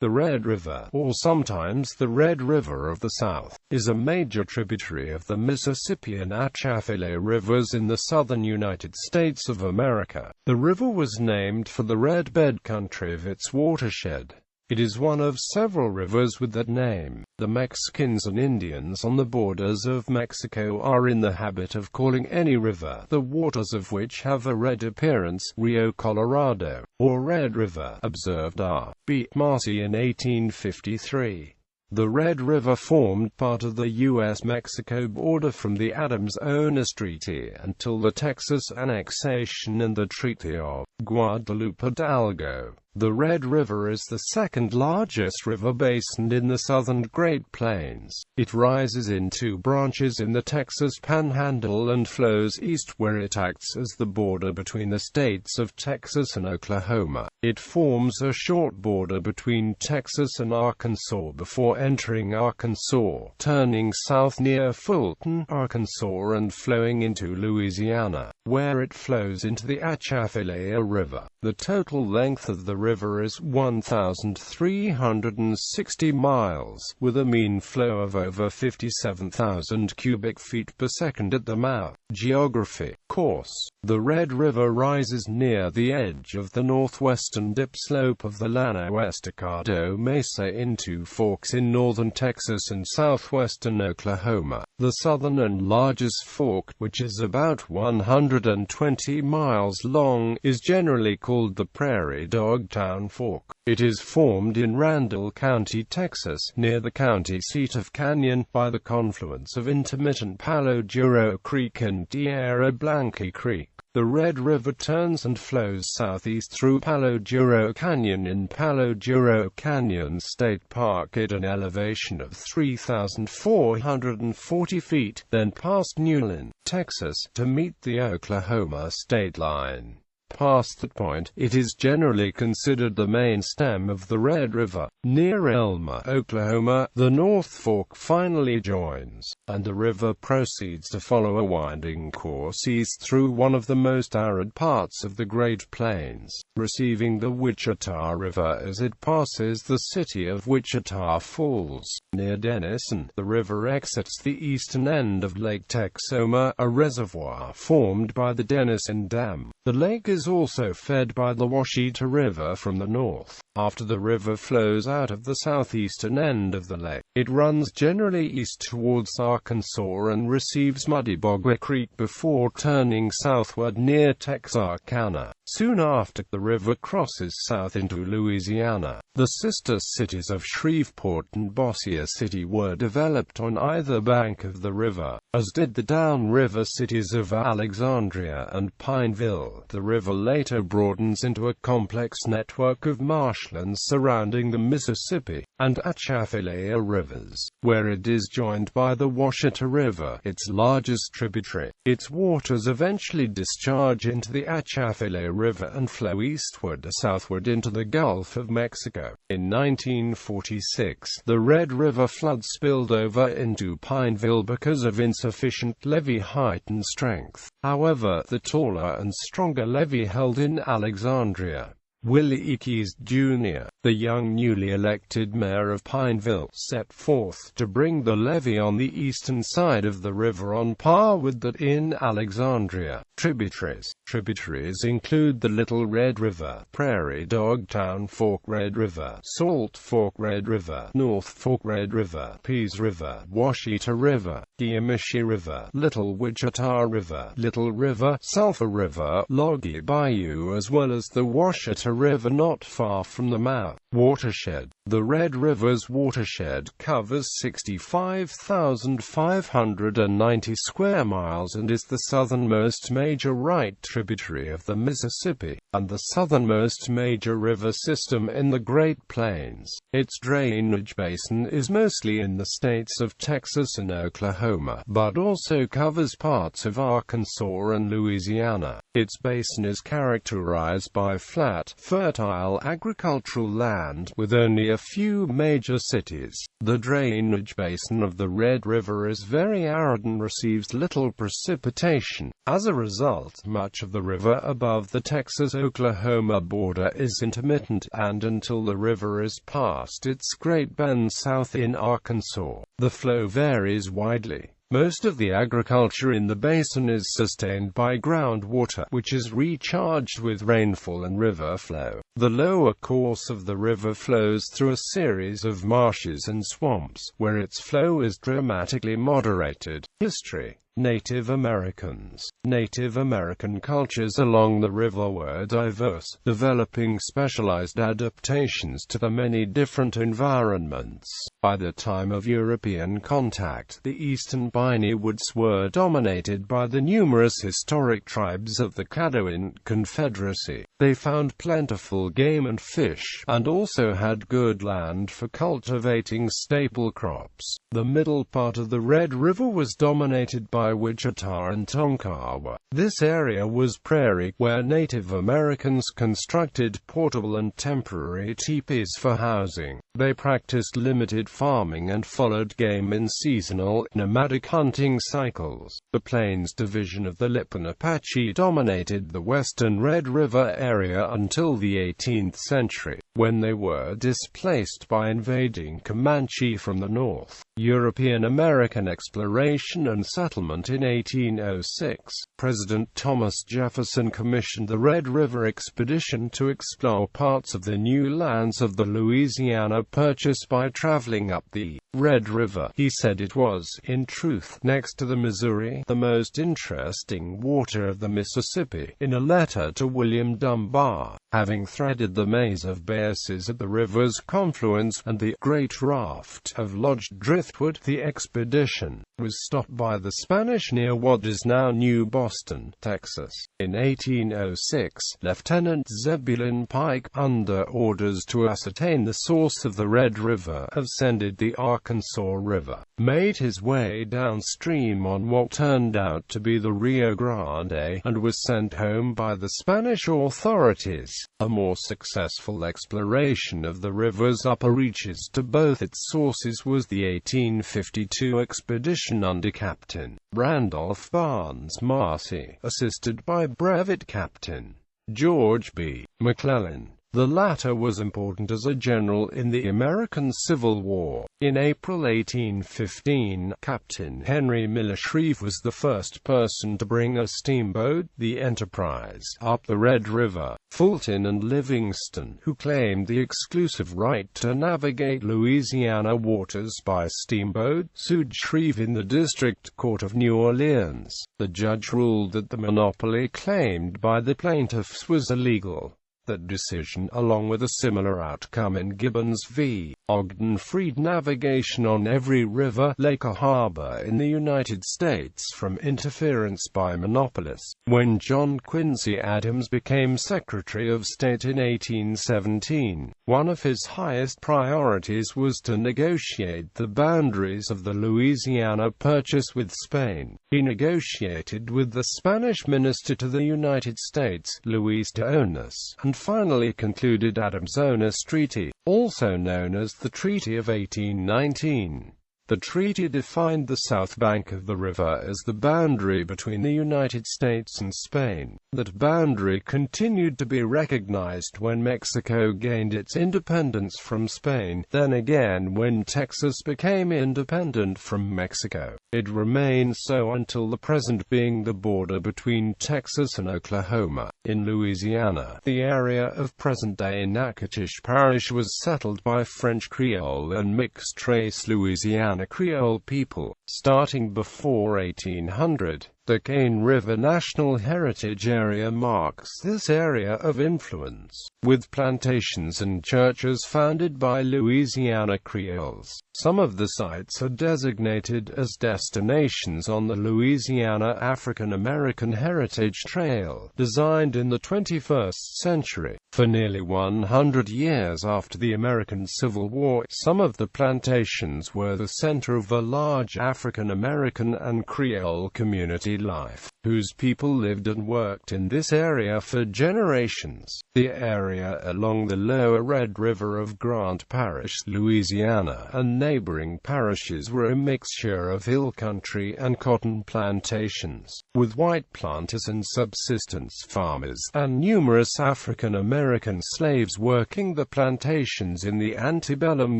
The Red River, or sometimes the Red River of the South, is a major tributary of the Mississippi and Atchafalaya rivers in the southern United States of America. The river was named for the red bed country of its watershed. It is one of several rivers with that name. The Mexicans and Indians on the borders of Mexico are in the habit of calling any river, the waters of which have a red appearance, Rio Colorado, or Red River, observed R.B. Marcy in 1853. The Red River formed part of the U.S.-Mexico border from the Adams-Onis Treaty until the Texas annexation and the Treaty of Guadalupe Hidalgo. The Red River is the second largest river basin in the southern Great Plains. It rises in two branches in the Texas Panhandle and flows east where it acts as the border between the states of Texas and Oklahoma. It forms a short border between Texas and Arkansas before entering Arkansas, turning south near Fulton, Arkansas and flowing into Louisiana, where it flows into the Atchafalaya River. The total length of the river is 1,360 miles, with a mean flow of over 57,000 cubic feet per second at the mouth. Geography. Course. The Red River rises near the edge of the northwestern dip slope of the Llano Estacado Mesa in two forks in northern Texas and southwestern Oklahoma. The southern and largest fork, which is about 120 miles long, is generally called the Prairie Dog Town Fork. It is formed in Randall County, Texas, near the county seat of Canyon, by the confluence of intermittent Palo Duro Creek and Tierra Blanca Creek. The Red River turns and flows southeast through Palo Duro Canyon in Palo Duro Canyon State Park at an elevation of 3,440 feet, then past Newlin, Texas, to meet the Oklahoma state line. Past that point, it is generally considered the main stem of the Red River. Near Elma, Oklahoma, the North Fork finally joins, and the river proceeds to follow a winding course east through one of the most arid parts of the Great Plains, receiving the Wichita River as it passes the city of Wichita Falls. Near Denison, the river exits the eastern end of Lake Texoma, a reservoir formed by the Denison Dam. The lake is also fed by the Washita River from the north. After the river flows out of the southeastern end of the lake, it runs generally east towards Arkansas and receives Muddy Bogger Creek before turning southward near Texarkana. Soon after, the river crosses south into Louisiana. The sister cities of Shreveport and Bossier City were developed on either bank of the river, as did the downriver cities of Alexandria and Pineville. The river later broadens into a complex network of marshlands surrounding the Mississippi and Atchafalaya rivers, where it is joined by the Washita River, its largest tributary. Its waters eventually discharge into the Atchafalaya River and flow eastward or southward into the Gulf of Mexico. In 1946, the Red River flood spilled over into Pineville because of insufficient levee height and strength. However, the taller and stronger levee held in Alexandria. Willie E. Keyes, Jr., the young newly elected mayor of Pineville, set forth to bring the levee on the eastern side of the river on par with that in Alexandria. Tributaries. Tributaries include the Little Red River, Prairie Dog Town Fork Red River, Salt Fork Red River, North Fork Red River, Pease River, Washita River, Guiamishi River, Little Wichita River, Little River, Sulphur River, Loggy Bayou, as well as the Washita River not far from the mouth. Watershed. The Red River's watershed covers 65,590 square miles and is the southernmost major right tributary of the Mississippi, and the southernmost major river system in the Great Plains. Its drainage basin is mostly in the states of Texas and Oklahoma, but also covers parts of Arkansas and Louisiana. Its basin is characterized by flat, fertile agricultural land, with only a few major cities. The drainage basin of the Red River is very arid and receives little precipitation. As a result, result, much of the river above the Texas-Oklahoma border is intermittent, and until the river is past its great bend south in Arkansas, the flow varies widely. Most of the agriculture in the basin is sustained by groundwater, which is recharged with rainfall and river flow. The lower course of the river flows through a series of marshes and swamps, where its flow is dramatically moderated. History. Native Americans. Native American cultures along the river were diverse, developing specialized adaptations to the many different environments. By the time of European contact, the eastern Piney Woods were dominated by the numerous historic tribes of the Caddoan Confederacy. They found plentiful game and fish, and also had good land for cultivating staple crops. The middle part of the Red River was dominated by Wichita and Tonkawa. This area was prairie, where Native Americans constructed portable and temporary teepees for housing. They practiced limited farming and followed game in seasonal, nomadic hunting cycles. The Plains Division of the Lipan Apache dominated the western Red River area until the 18th century, when they were displaced by invading Comanche from the north. European-American exploration and settlement. In 1806, President Thomas Jefferson commissioned the Red River Expedition to explore parts of the new lands of the Louisiana Purchase by traveling up the Red River. He said it was, in truth, next to the Missouri, the most interesting water of the Mississippi. In a letter to William Dunbar, having threaded the maze of bases at the river's confluence and the great raft of lodged driftwood, the expedition was stopped by the Spanish near what is now New Boston, Texas. In 1806, Lieutenant Zebulon Pike, under orders to ascertain the source of the Red River, ascended the Arkansas River, made his way downstream on what turned out to be the Rio Grande, and was sent home by the Spanish authorities. A more successful exploration of the river's upper reaches to both its sources was the 1852 expedition under Captain Randolph Barnes Marcy, assisted by Brevet Captain George B. McClellan. The latter was important as a general in the American Civil War. In April 1815, Captain Henry Miller Shreve was the first person to bring a steamboat, the Enterprise, up the Red River. Fulton and Livingston, who claimed the exclusive right to navigate Louisiana waters by steamboat, sued Shreve in the District Court of New Orleans. The judge ruled that the monopoly claimed by the plaintiffs was illegal. That decision, along with a similar outcome in Gibbons v. Ogden, freed navigation on every river, lake or harbor in the United States from interference by monopolists. When John Quincy Adams became Secretary of State in 1817, one of his highest priorities was to negotiate the boundaries of the Louisiana Purchase with Spain. He negotiated with the Spanish minister to the United States, Luis de Onis, and finally concluded Adams-Onis Treaty, also known as the Treaty of 1819. The treaty defined the south bank of the river as the boundary between the United States and Spain. That boundary continued to be recognized when Mexico gained its independence from Spain, then again when Texas became independent from Mexico. It remained so until the present, being the border between Texas and Oklahoma. In Louisiana, the area of present-day Natchitoches Parish was settled by French Creole and mixed-race Louisiana Creole people, starting before 1800. The Cane River National Heritage Area marks this area of influence, with plantations and churches founded by Louisiana Creoles. Some of the sites are designated as destinations on the Louisiana African American Heritage Trail, designed in the 21st century. For nearly 100 years after the American Civil War, some of the plantations were the center of a large African American and Creole community life, whose people lived and worked in this area for generations. The area along the lower Red River of Grant Parish, Louisiana, and neighboring parishes were a mixture of hill country and cotton plantations, with white planters and subsistence farmers, and numerous African American slaves working the plantations in the antebellum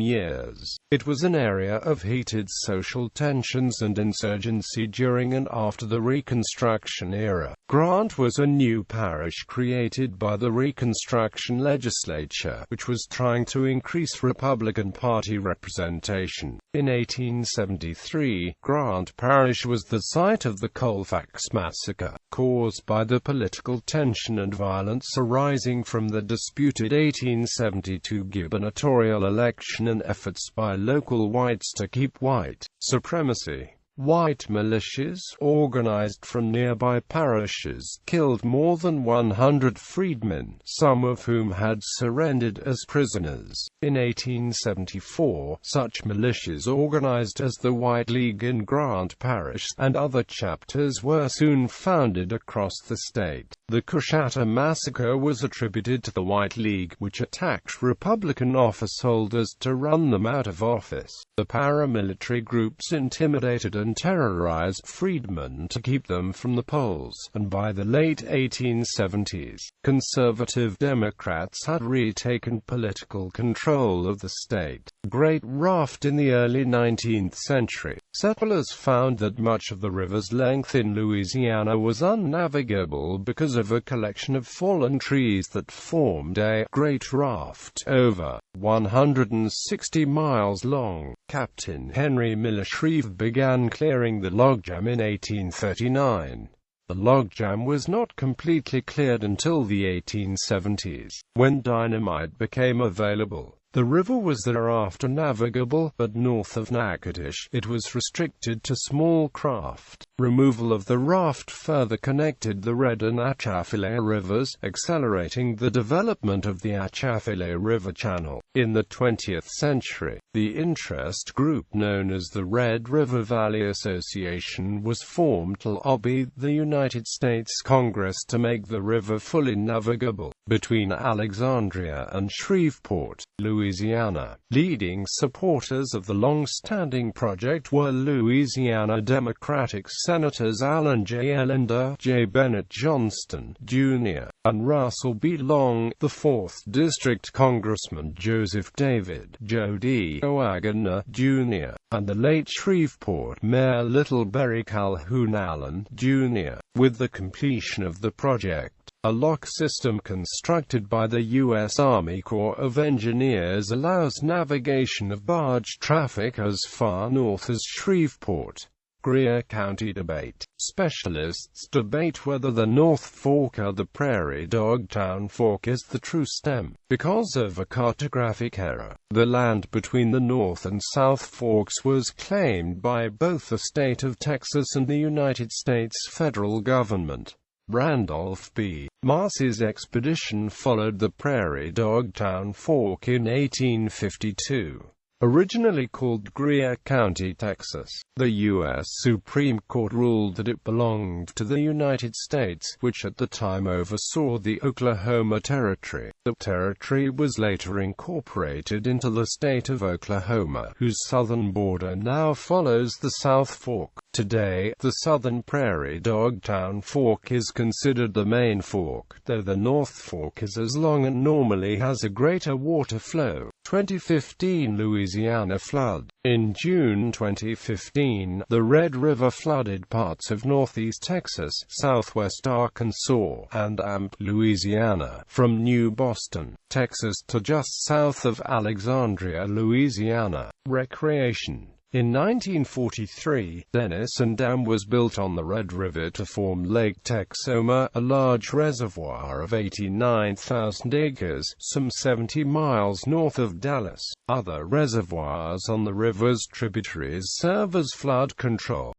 years. It was an area of heated social tensions and insurgency during and after the Reconstruction era. Grant was a new parish created by the Reconstruction legislature, which was trying to increase Republican Party representation. In 1873, Grant Parish was the site of the Colfax Massacre, caused by the political tension and violence arising from the disputed 1872 gubernatorial election and efforts by local whites to keep white supremacy. White militias, organized from nearby parishes, killed more than 100 freedmen, some of whom had surrendered as prisoners. In 1874, such militias organized as the White League in Grant Parish, and other chapters were soon founded across the state. The Coushatta Massacre was attributed to the White League, which attacked Republican officeholders to run them out of office. The paramilitary groups intimidated and terrorized freedmen to keep them from the polls, and by the late 1870s, conservative Democrats had retaken political control of the state. Great Raft. In the early 19th century, settlers found that much of the river's length in Louisiana was unnavigable because of a collection of fallen trees that formed a Great Raft, over 160 miles long. Captain Henry Miller Shreve began clearing the logjam in 1839. The logjam was not completely cleared until the 1870s, when dynamite became available. The river was thereafter navigable, but north of Natchitoches, it was restricted to small craft. Removal of the raft further connected the Red and Atchafalaya rivers, accelerating the development of the Atchafalaya River Channel. In the 20th century, the interest group known as the Red River Valley Association was formed to lobby the United States Congress to make the river fully navigable. Between Alexandria and Shreveport, Louisiana, leading supporters of the long-standing project were Louisiana Democratic Senators Allen J. Ellender, J. Bennett Johnston, Jr., and Russell B. Long, the 4th District Congressman Joseph David Joe D. Wagner, Jr., and the late Shreveport Mayor Littleberry Calhoun Allen, Jr. With the completion of the project, a lock system constructed by the U.S. Army Corps of Engineers allows navigation of barge traffic as far north as Shreveport. Greer County debate. Specialists debate whether the North Fork or the Prairie Dogtown Fork is the true stem. Because of a cartographic error, the land between the North and South Forks was claimed by both the state of Texas and the United States federal government. Randolph B. Marcy's expedition followed the Prairie Dogtown Fork in 1852. Originally called Greer County, Texas, the U.S. Supreme Court ruled that it belonged to the United States, which at the time oversaw the Oklahoma Territory. The territory was later incorporated into the state of Oklahoma, whose southern border now follows the South Fork. Today, the southern Prairie Dogtown Fork is considered the main fork, though the North Fork is as long and normally has a greater water flow. 2015 Louisiana flood. In June 2015, the Red River flooded parts of northeast Texas, southwest Arkansas, and Louisiana, from New Boston, Texas to just south of Alexandria, Louisiana. Recreation. In 1943, Denison Dam was built on the Red River to form Lake Texoma, a large reservoir of 89,000 acres, some 70 miles north of Dallas. Other reservoirs on the river's tributaries serve as flood control.